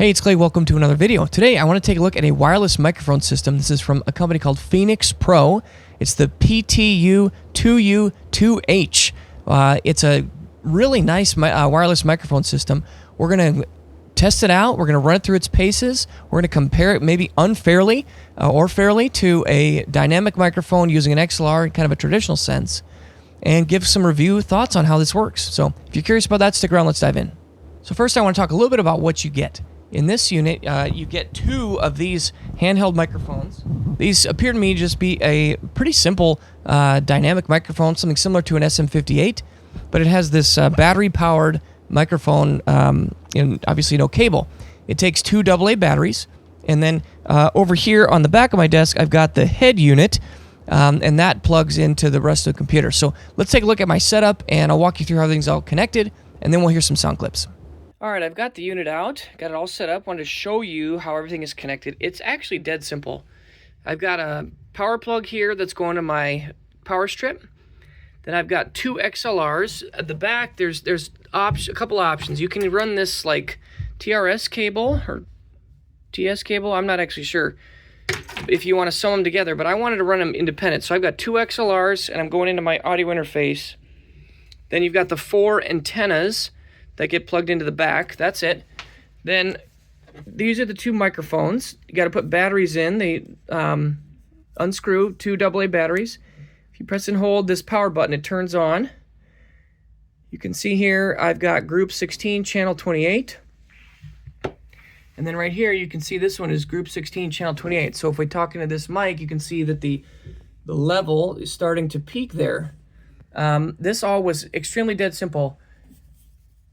Hey, it's Clay. Welcome to another video. Today, I want to take a look at a wireless microphone system. This is from a company called Phenyx Pro. It's the PTU-2U-2H. It's a really nice wireless microphone system. We're going to test it out. We're going to run it through its paces. We're going to compare it maybe unfairly or fairly to a dynamic microphone using an XLR in kind of a traditional sense, and give some review thoughts on how this works. So if you're curious about that, stick around. Let's dive in. So first, I want to talk a little bit about what you get. In this unit, you get two of these handheld microphones. These appear to me to just be a pretty simple dynamic microphone, something similar to an SM58, but it has this battery-powered microphone and obviously no cable. It takes two AA batteries, and then over here on the back of my desk, I've got the head unit, and that plugs into the rest of the computer. So let's take a look at my setup, and I'll walk you through how everything's all connected, and then we'll hear some sound clips. Alright, I've got the unit out, got it all set up, wanted to show you how everything is connected. It's actually dead simple. I've got a power plug here that's going to my power strip. Then I've got two XLRs. At the back, there's a couple options. You can run this like TRS cable or TS cable, I'm not actually sure if you want to sew them together, but I wanted to run them independent. So I've got two XLRs and I'm going into my audio interface. Then you've got the four antennas that get plugged into the back. That's it. Then these are the two microphones. You got to put batteries in. They unscrew two AA batteries. If you press and hold this power button, it turns on. You can see here I've got group 16, channel 28. And then right here you can see this one is group 16, channel 28. So if we talk into this mic, you can see that the level is starting to peak there. This all was extremely dead simple.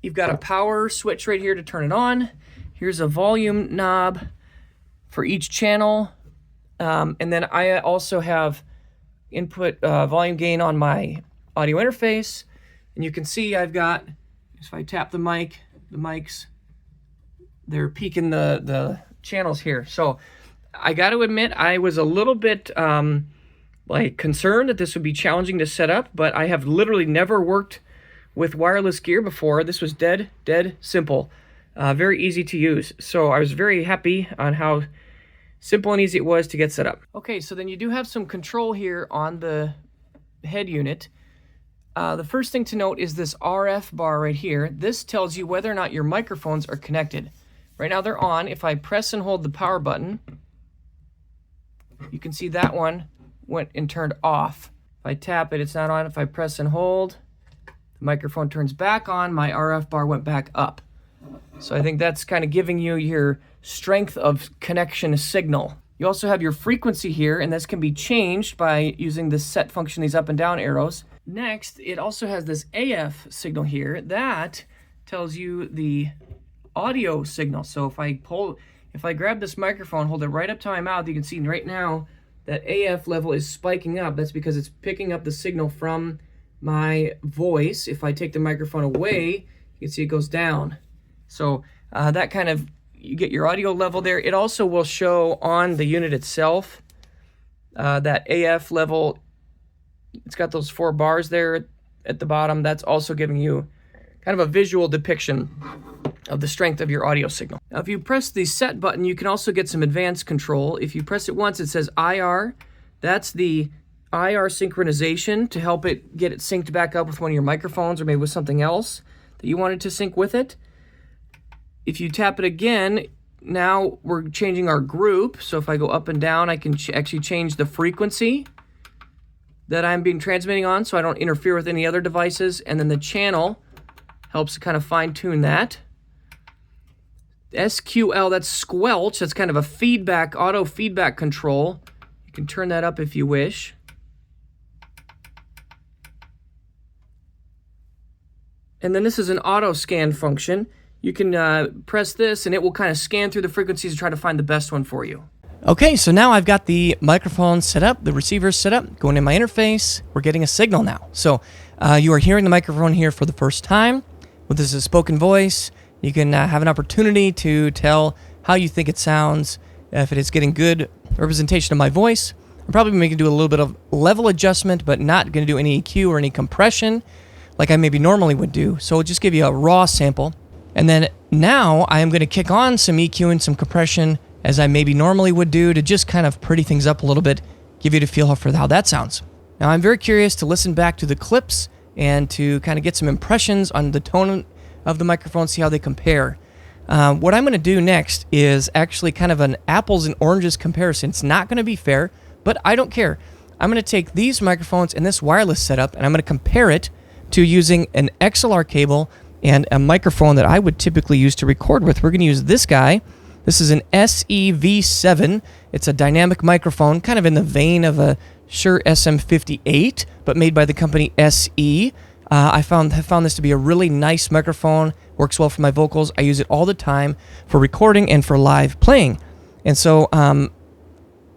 You've got a power switch right here to turn it on. Here's a volume knob for each channel. And then I also have input volume gain on my audio interface. And you can see I've got, if I tap the mics, they're peaking the channels here. So I got to admit, I was a little bit concerned that this would be challenging to set up, but I have literally never worked with wireless gear before. This was dead simple, very easy to use. So I was very happy on how simple and easy it was to get set up. Okay, so then you do have some control here on the head unit. The first thing to note is this RF bar right here. This tells you whether or not your microphones are connected. Right now they're on. If I press and hold the power button, you can see that one went and turned off. If I tap it, it's not on. If I press and hold, the microphone turns back on, my RF bar went back up. So I think that's kind of giving you your strength of connection signal. You also have your frequency here, and this can be changed by using the set function, these up and down arrows. Next, it also has this AF signal here. That tells you the audio signal. So if I grab this microphone, hold it right up to my mouth, you can see right now that AF level is spiking up. That's because it's picking up the signal from my voice. If I take the microphone away, you can see it goes down. So that kind of, you get your audio level there. It also will show on the unit itself that AF level. It's got those four bars there at the bottom. That's also giving you kind of a visual depiction of the strength of your audio signal. Now, if you press the set button, you can also get some advanced control. If you press it once, it says IR. That's the IR synchronization to help it get it synced back up with one of your microphones or maybe with something else that you wanted to sync with it. If you tap it again, now we're changing our group. So if I go up and down, I can actually change the frequency that I'm being transmitting on so I don't interfere with any other devices. And then the channel helps to kind of fine tune that. SQL, that's squelch. That's kind of a feedback, auto feedback control. You can turn that up if you wish. And then this is an auto scan function. You can press this and it will kind of scan through the frequencies and try to find the best one for you. Okay, so now I've got the microphone set up, the receiver set up, going in my interface. We're getting a signal now. So you are hearing the microphone here for the first time. Well, this is a spoken voice. You can have an opportunity to tell how you think it sounds, if it is getting good representation of my voice. I'm probably going to do a little bit of level adjustment, but not going to do any EQ or any compression like I maybe normally would do. So I'll just give you a raw sample. And then now I am going to kick on some EQ and some compression as I maybe normally would do to just kind of pretty things up a little bit, give you a feel for how that sounds. Now I'm very curious to listen back to the clips and to kind of get some impressions on the tone of the microphone, see how they compare. What I'm going to do next is actually kind of an apples and oranges comparison. It's not going to be fair, but I don't care. I'm going to take these microphones and this wireless setup, and I'm going to compare it to using an XLR cable and a microphone that I would typically use to record with. We're going to use this guy. This is an SEV7. It's a dynamic microphone, kind of in the vein of a Shure SM58, but made by the company SE. I have found this to be a really nice microphone. Works well for my vocals. I use it all the time for recording and for live playing. And so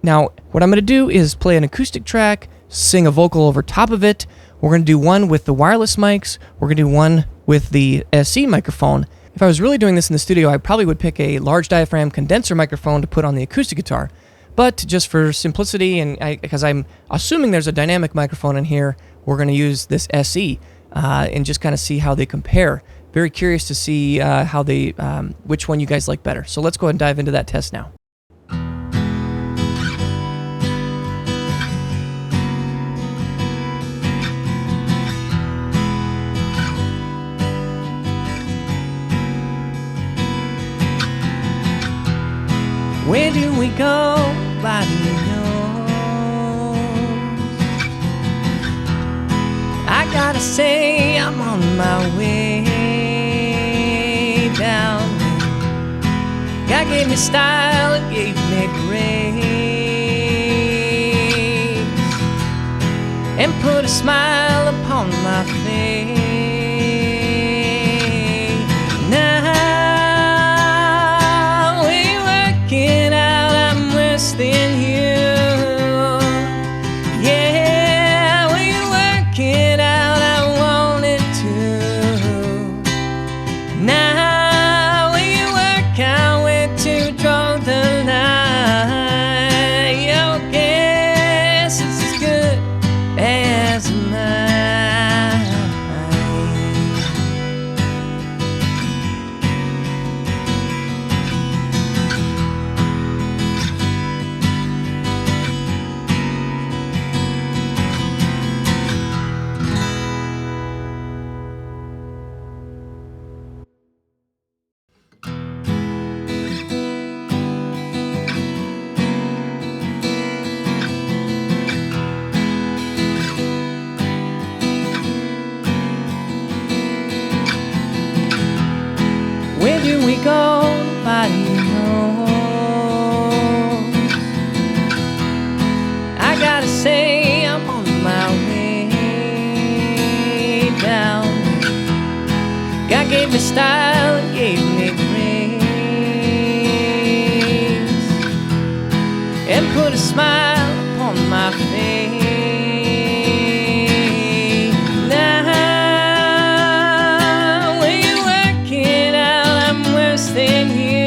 now what I'm going to do is play an acoustic track, sing a vocal over top of it. We're going to do one with the wireless mics. We're going to do one with the SE microphone. If I was really doing this in the studio, I probably would pick a large diaphragm condenser microphone to put on the acoustic guitar. But just for simplicity, and because I'm assuming there's a dynamic microphone in here, we're going to use this SE and just kind of see how they compare. Very curious to see how they, which one you guys like better. So let's go ahead and dive into that test now. Where do we go? Nobody knows. I gotta say I'm on my way down. God gave me style and gave me grace, and put a smile upon my face. Now than you, yeah, when you work it out, I wanted to. Now when you work out where to draw the line, your guess is as good as mine. Where do we go? Nobody knows. I gotta say I'm on my way down. God gave me style and gave me grace, and put a smile upon my face. Than you,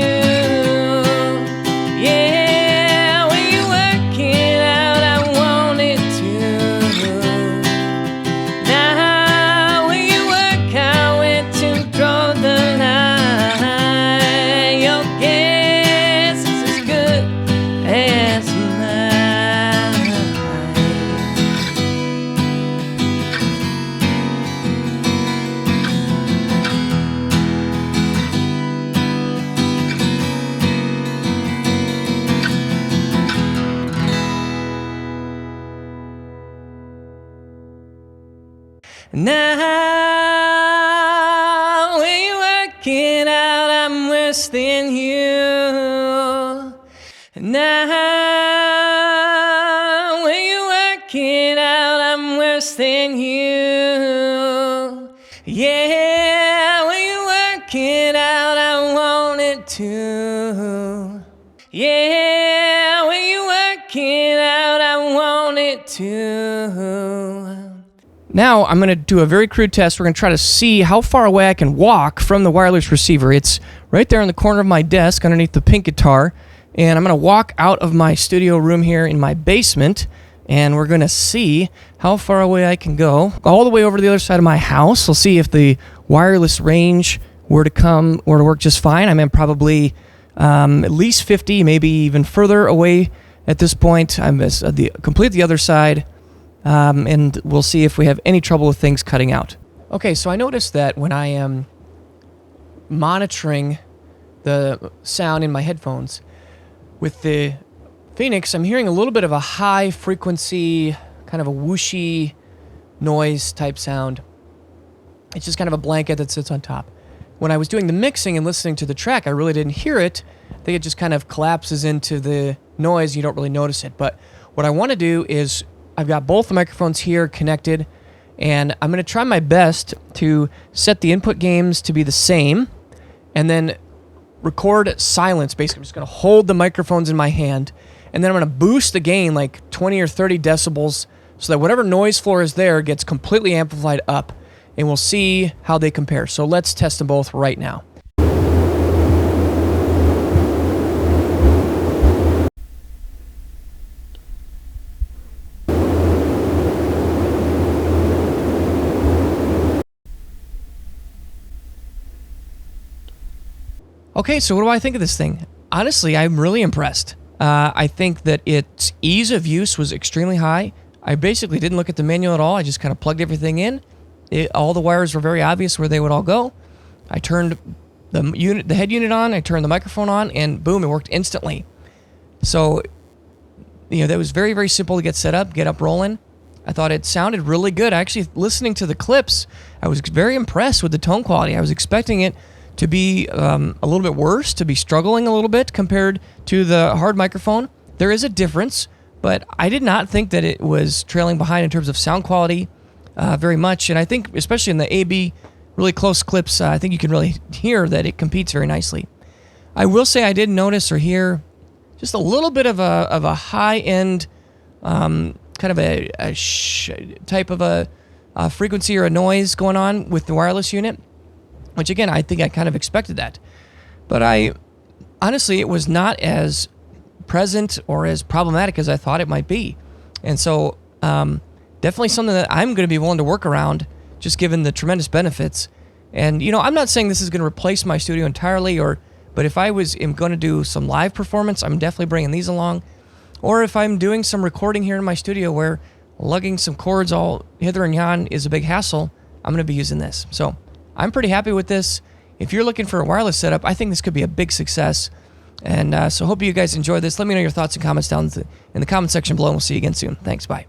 yeah, when you work it out, I wanted to. Now when you work out where to draw the line, your guess is as good as mine. Now when you work it out, I'm worse than you. Now when you work it out, I'm worse than you. Yeah, when you work it out, I wanted to. Yeah, when you work it out, I wanted to. Now I'm going to do a very crude test. We're going to try to see how far away I can walk from the wireless receiver. It's right there in the corner of my desk underneath the pink guitar. And I'm going to walk out of my studio room here in my basement. And we're going to see how far away I can go. All the way over to the other side of my house. We'll see if the wireless range were to work just fine, I'm probably at least 50, maybe even further away at this point. I'm complete the other side, and we'll see if we have any trouble with things cutting out. Okay, so I noticed that when I am monitoring the sound in my headphones with the Phenyx, I'm hearing a little bit of a high frequency, kind of a whooshy noise type sound. It's just kind of a blanket that sits on top. When I was doing the mixing and listening to the track, I really didn't hear it. I think it just kind of collapses into the noise. You don't really notice it. But what I want to do is I've got both the microphones here connected, and I'm going to try my best to set the input gains to be the same and then record silence. Basically, I'm just going to hold the microphones in my hand, and then I'm going to boost the gain like 20 or 30 decibels so that whatever noise floor is there gets completely amplified up, and we'll see how they compare. So let's test them both right now. Okay, so what do I think of this thing? Honestly, I'm really impressed. I think that its ease of use was extremely high. I basically didn't look at the manual at all. I just kind of plugged everything in. All the wires were very obvious where they would all go. I turned the head unit on, I turned the microphone on, and boom, it worked instantly. So, that was very, very simple to get set up, get up rolling. I thought it sounded really good. Actually, listening to the clips, I was very impressed with the tone quality. I was expecting it to be a little bit worse, to be struggling a little bit compared to the hard microphone. There is a difference, but I did not think that it was trailing behind in terms of sound quality very much. And I think, especially in the A-B really close clips, I think you can really hear that it competes very nicely. I will say I did notice or hear just a little bit of a high-end kind of a type of a frequency or a noise going on with the wireless unit, which again, I think I kind of expected that. But honestly, it was not as present or as problematic as I thought it might be. And so definitely something that I'm going to be willing to work around, just given the tremendous benefits. And, I'm not saying this is going to replace my studio entirely, but if I am going to do some live performance, I'm definitely bringing these along. Or if I'm doing some recording here in my studio where lugging some cords all hither and yon is a big hassle, I'm going to be using this. So I'm pretty happy with this. If you're looking for a wireless setup, I think this could be a big success. And so hope you guys enjoy this. Let me know your thoughts and comments down in the comment section below, and we'll see you again soon. Thanks. Bye.